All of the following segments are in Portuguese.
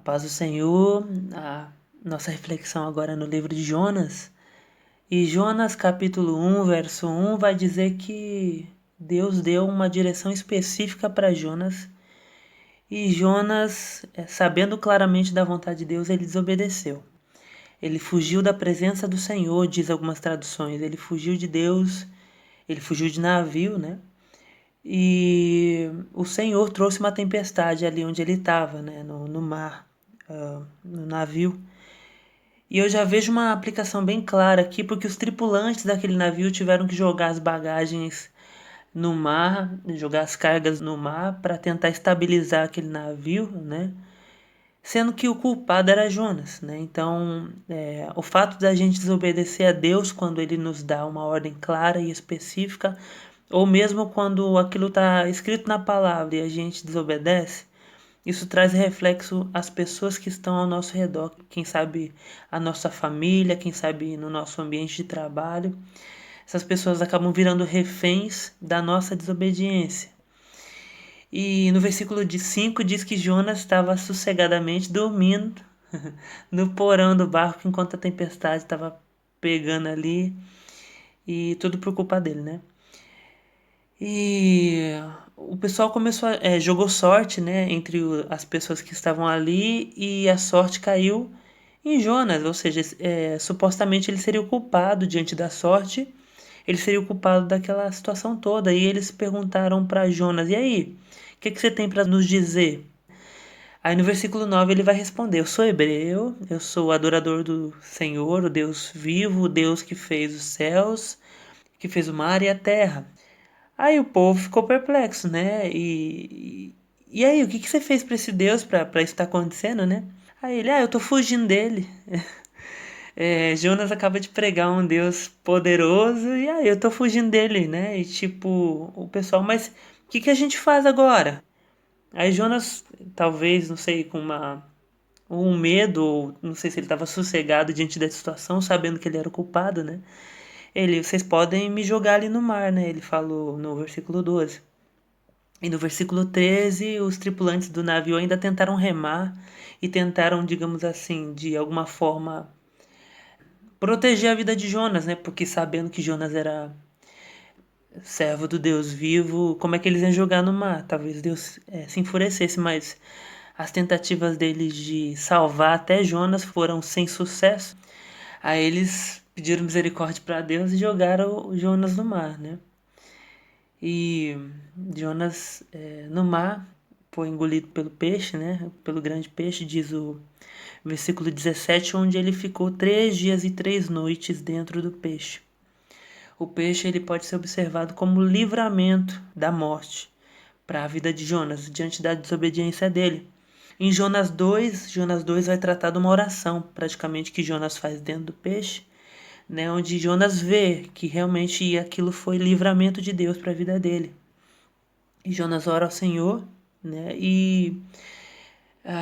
paz do Senhor, a nossa reflexão agora é no livro de Jonas. E Jonas capítulo 1, verso 1 vai dizer que Deus deu uma direção específica para Jonas. E Jonas, sabendo claramente da vontade de Deus, ele desobedeceu. Ele fugiu da presença do Senhor, diz algumas traduções. Ele fugiu de Deus, ele fugiu de navio, né? E o Senhor trouxe uma tempestade ali onde ele estava, né? No mar, no navio. E eu já vejo uma aplicação bem clara aqui, porque os tripulantes daquele navio tiveram que jogar as bagagens no mar, jogar as cargas no mar para tentar estabilizar aquele navio, né? Sendo que o culpado era Jonas, né? Então, o fato da gente desobedecer a Deus quando Ele nos dá uma ordem clara e específica, ou mesmo quando aquilo está escrito na palavra e a gente desobedece, isso traz reflexo às pessoas que estão ao nosso redor, quem sabe a nossa família, quem sabe no nosso ambiente de trabalho. Essas pessoas acabam virando reféns da nossa desobediência. E no versículo 5 diz que Jonas estava sossegadamente dormindo no porão do barco enquanto a tempestade estava pegando ali e tudo por culpa dele, né? E o pessoal jogou sorte, né, entre as pessoas que estavam ali e a sorte caiu em Jonas, ou seja, supostamente ele seria o culpado diante da sorte, ele seria o culpado daquela situação toda. E eles perguntaram para Jonas: e aí, o que você tem para nos dizer? Aí no versículo 9 ele vai responder: eu sou hebreu, eu sou adorador do Senhor, o Deus vivo, o Deus que fez os céus, que fez o mar e a terra. Aí o povo ficou perplexo, né? E aí, o que você fez para esse Deus, para isso estar acontecendo, né? Aí ele: eu tô fugindo dele. Jonas acaba de pregar um Deus poderoso e aí eu tô fugindo dele, né? E tipo, o pessoal: mas o que a gente faz agora? Aí Jonas, talvez, não sei, com um medo, ou não sei se ele estava sossegado diante da situação, sabendo que ele era o culpado, né? Vocês podem me jogar ali no mar, né? Ele falou no versículo 12. E no versículo 13, os tripulantes do navio ainda tentaram remar e tentaram, digamos assim, de alguma forma proteger a vida de Jonas, né? Porque sabendo que Jonas era servo do Deus vivo, como é que eles iam jogar no mar? Talvez Deus se enfurecesse, mas as tentativas deles de salvar até Jonas foram sem sucesso. Aí eles pediram misericórdia para Deus e jogaram o Jonas no mar, né? E Jonas no mar foi engolido pelo peixe, né? Pelo grande peixe, diz o versículo 17, onde ele ficou 3 dias e 3 noites dentro do peixe. O peixe ele pode ser observado como livramento da morte para a vida de Jonas, diante da desobediência dele. Em Jonas 2 vai tratar de uma oração, praticamente, que Jonas faz dentro do peixe, né, onde Jonas vê que realmente aquilo foi livramento de Deus para a vida dele. E Jonas ora ao Senhor, né, e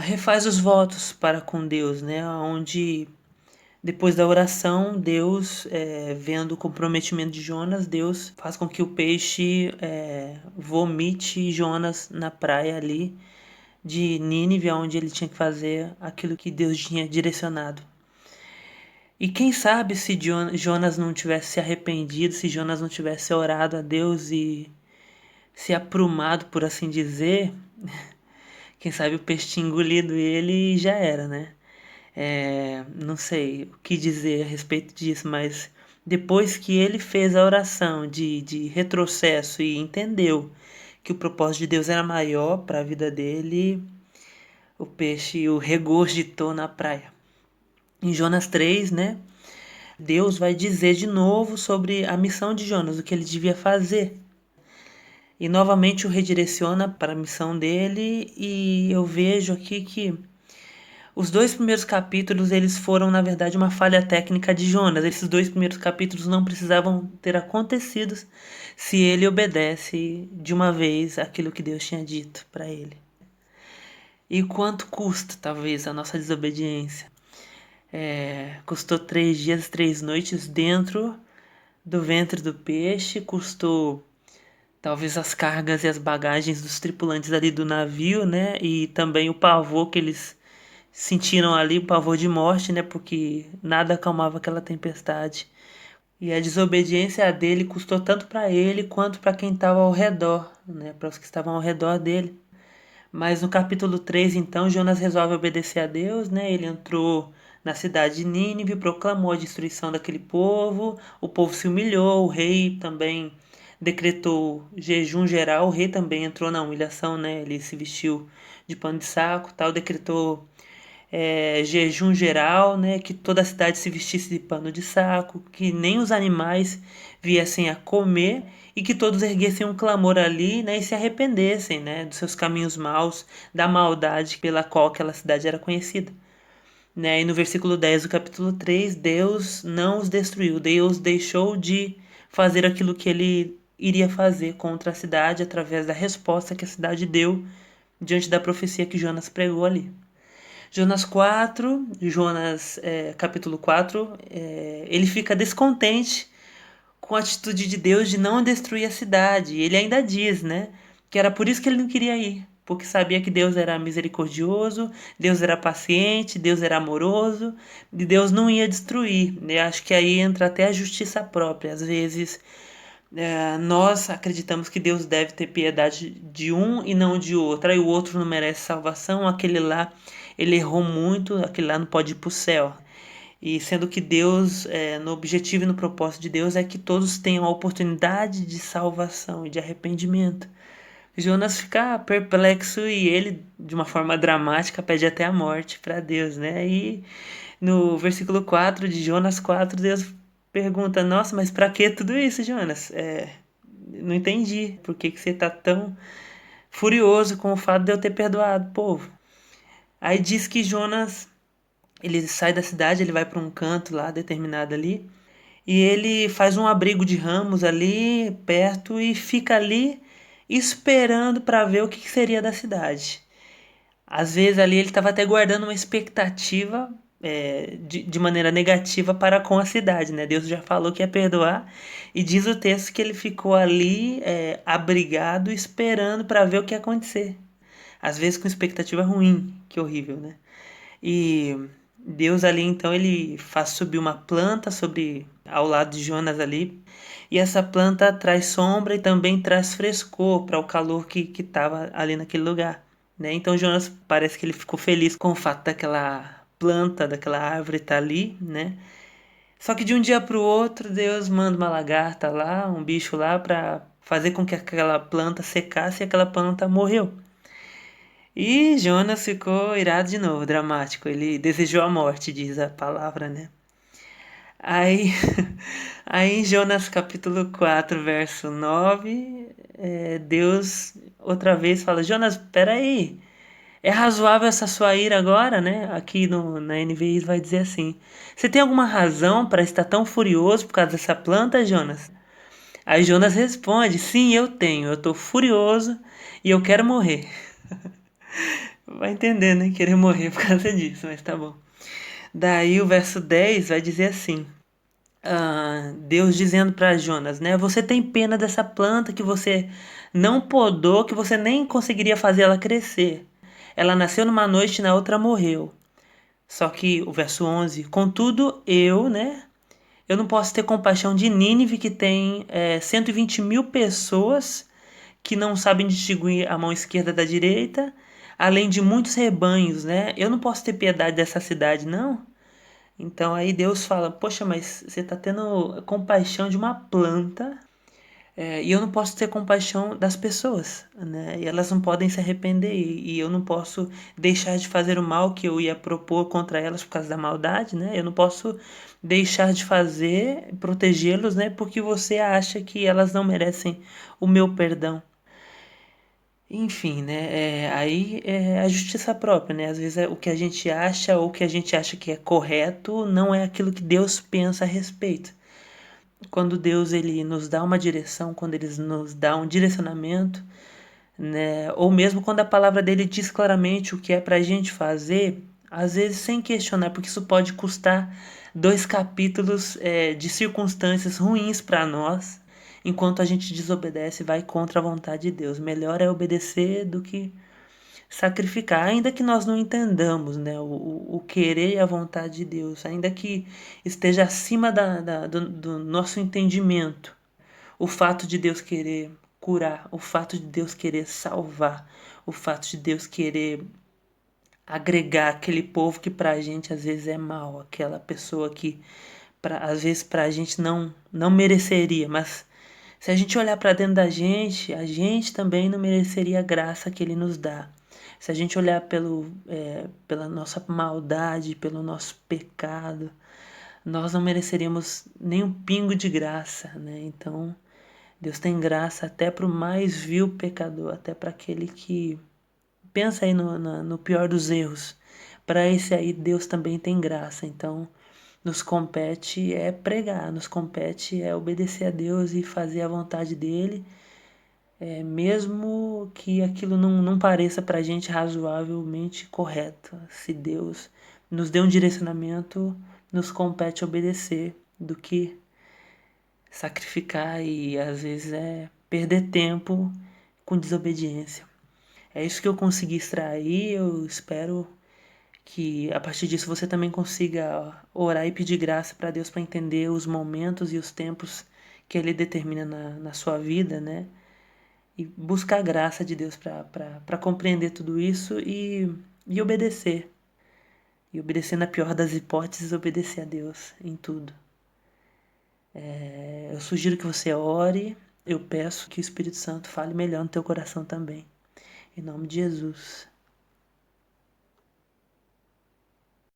refaz os votos para com Deus, né, onde depois da oração, Deus, vendo o comprometimento de Jonas, Deus faz com que o peixe vomite Jonas na praia ali de Nínive, onde ele tinha que fazer aquilo que Deus tinha direcionado. E quem sabe se Jonas não tivesse se arrependido, se Jonas não tivesse orado a Deus e se aprumado, por assim dizer, quem sabe o peixe tinha engolido ele e já era, né? Não sei o que dizer a respeito disso, mas depois que ele fez a oração de retrocesso e entendeu que o propósito de Deus era maior para a vida dele, o peixe o regurgitou na praia. Em Jonas 3, né? Deus vai dizer de novo sobre a missão de Jonas, o que ele devia fazer. E novamente o redireciona para a missão dele, e eu vejo aqui que os 2 primeiros capítulos eles foram, na verdade, uma falha técnica de Jonas. Esses 2 primeiros capítulos não precisavam ter acontecido se ele obedece de uma vez aquilo que Deus tinha dito para ele. E quanto custa, talvez, a nossa desobediência? Custou 3 dias, 3 noites dentro do ventre do peixe, custou talvez as cargas e as bagagens dos tripulantes ali do navio, né? E também o pavor que eles sentiram ali o pavor de morte, né? Porque nada acalmava aquela tempestade. E a desobediência dele custou tanto para ele quanto para quem estava ao redor, né? Para os que estavam ao redor dele. Mas no capítulo 3, então, Jonas resolve obedecer a Deus, né? Ele entrou na cidade de Nínive, proclamou a destruição daquele povo, o povo se humilhou, o rei também decretou jejum geral, o rei também entrou na humilhação, né? Ele se vestiu de pano de saco, tal, decretou jejum geral, né? Que toda a cidade se vestisse de pano de saco, que nem os animais viessem a comer e que todos erguessem um clamor ali, né? E se arrependessem, né? Dos seus caminhos maus, da maldade pela qual aquela cidade era conhecida. Né? E no versículo 10 do capítulo 3, Deus não os destruiu, Deus deixou de fazer aquilo que ele iria fazer contra a cidade através da resposta que a cidade deu diante da profecia que Jonas pregou ali. Jonas capítulo 4, ele fica descontente com a atitude de Deus de não destruir a cidade. Ele ainda diz, né, que era por isso que ele não queria ir, porque sabia que Deus era misericordioso, Deus era paciente, Deus era amoroso, e Deus não ia destruir. Eu acho que aí entra até a justiça própria. Às vezes nós acreditamos que Deus deve ter piedade de um e não de outro. Aí o outro não merece salvação, aquele lá ele errou muito, aquele lá não pode ir para o céu. E sendo que Deus, no objetivo e no propósito de Deus, é que todos tenham a oportunidade de salvação e de arrependimento. Jonas fica perplexo e ele, de uma forma dramática, pede até a morte para Deus, né? E no versículo 4 de Jonas 4, Deus pergunta: Nossa, mas para que tudo isso, Jonas? Não entendi. Por que você está tão furioso com o fato de eu ter perdoado o povo? Aí diz que Jonas, ele sai da cidade, ele vai para um canto lá determinado ali, e ele faz um abrigo de ramos ali perto e fica ali esperando para ver o que seria da cidade. Às vezes ali ele estava até guardando uma expectativa de maneira negativa para com a cidade, né? Deus já falou que ia perdoar e diz o texto que ele ficou ali abrigado esperando para ver o que ia acontecer. Às vezes com expectativa ruim, que horrível, né? E Deus ali então ele faz subir uma planta sobre ao lado de Jonas ali, e essa planta traz sombra e também traz frescor para o calor que estava ali naquele lugar, né? Então Jonas parece que ele ficou feliz com o fato daquela planta, daquela árvore estar ali, né? Só que de um dia para o outro Deus manda uma lagarta lá, um bicho lá para fazer com que aquela planta secasse e aquela planta morreu. E Jonas ficou irado de novo, dramático. Ele desejou a morte, diz a palavra, né? Aí, aí em Jonas capítulo 4, verso 9, Deus outra vez fala: Jonas, peraí, é razoável essa sua ira agora, né? Aqui na NVI vai dizer assim: Você tem alguma razão para estar tão furioso por causa dessa planta, Jonas? Aí Jonas responde: Sim, eu tenho. Eu tô furioso e eu quero morrer. Vai entender, né? Querer morrer por causa disso, mas tá bom. Daí o verso 10 vai dizer assim: Deus dizendo para Jonas, né? Você tem pena dessa planta que você não podou, que você nem conseguiria fazer ela crescer. Ela nasceu numa noite e na outra morreu. Só que o verso 11: Contudo, eu, né? Eu não posso ter compaixão de Nínive, que tem 120 mil pessoas que não sabem distinguir a mão esquerda da direita, além de muitos rebanhos, né? Eu não posso ter piedade dessa cidade, não. Então aí Deus fala: Poxa, mas você está tendo compaixão de uma planta, e eu não posso ter compaixão das pessoas, né? E elas não podem se arrepender, e eu não posso deixar de fazer o mal que eu ia propor contra elas por causa da maldade, né? Eu não posso deixar de fazer, protegê-los, né? Porque você acha que elas não merecem o meu perdão. Enfim, né? Aí é a justiça própria, né? Às vezes o que a gente acha ou o que a gente acha que é correto não é aquilo que Deus pensa a respeito. Quando Deus ele nos dá uma direção, quando ele nos dá um direcionamento, né? Ou mesmo quando a palavra dele diz claramente o que é pra gente fazer, às vezes sem questionar, porque isso pode custar 2 capítulos de circunstâncias ruins para nós, enquanto a gente desobedece e vai contra a vontade de Deus. Melhor é obedecer do que sacrificar, ainda que nós não entendamos, né, o querer e a vontade de Deus, ainda que esteja acima do nosso entendimento, o fato de Deus querer curar, o fato de Deus querer salvar, o fato de Deus querer agregar aquele povo que pra gente às vezes é mal, aquela pessoa que às vezes pra gente não mereceria, mas se a gente olhar para dentro da gente, a gente também não mereceria a graça que ele nos dá. Se a gente olhar pela nossa maldade, pelo nosso pecado, nós não mereceríamos nem um pingo de graça, né? Então, Deus tem graça até para o mais vil pecador, até para aquele que pensa aí no pior dos erros. Para esse aí, Deus também tem graça. Então, nos compete é pregar, nos compete é obedecer a Deus e fazer a vontade dele, mesmo que aquilo não pareça para a gente razoavelmente correto. Se Deus nos deu um direcionamento, nos compete obedecer do que sacrificar e às vezes perder tempo com desobediência. É isso que eu consegui extrair. Eu espero que a partir disso você também consiga orar e pedir graça para Deus para entender os momentos e os tempos que Ele determina na sua vida, né? E buscar a graça de Deus para compreender tudo isso e obedecer. E obedecer na pior das hipóteses, obedecer a Deus em tudo. Eu sugiro que você ore, eu peço que o Espírito Santo fale melhor no teu coração também. Em nome de Jesus.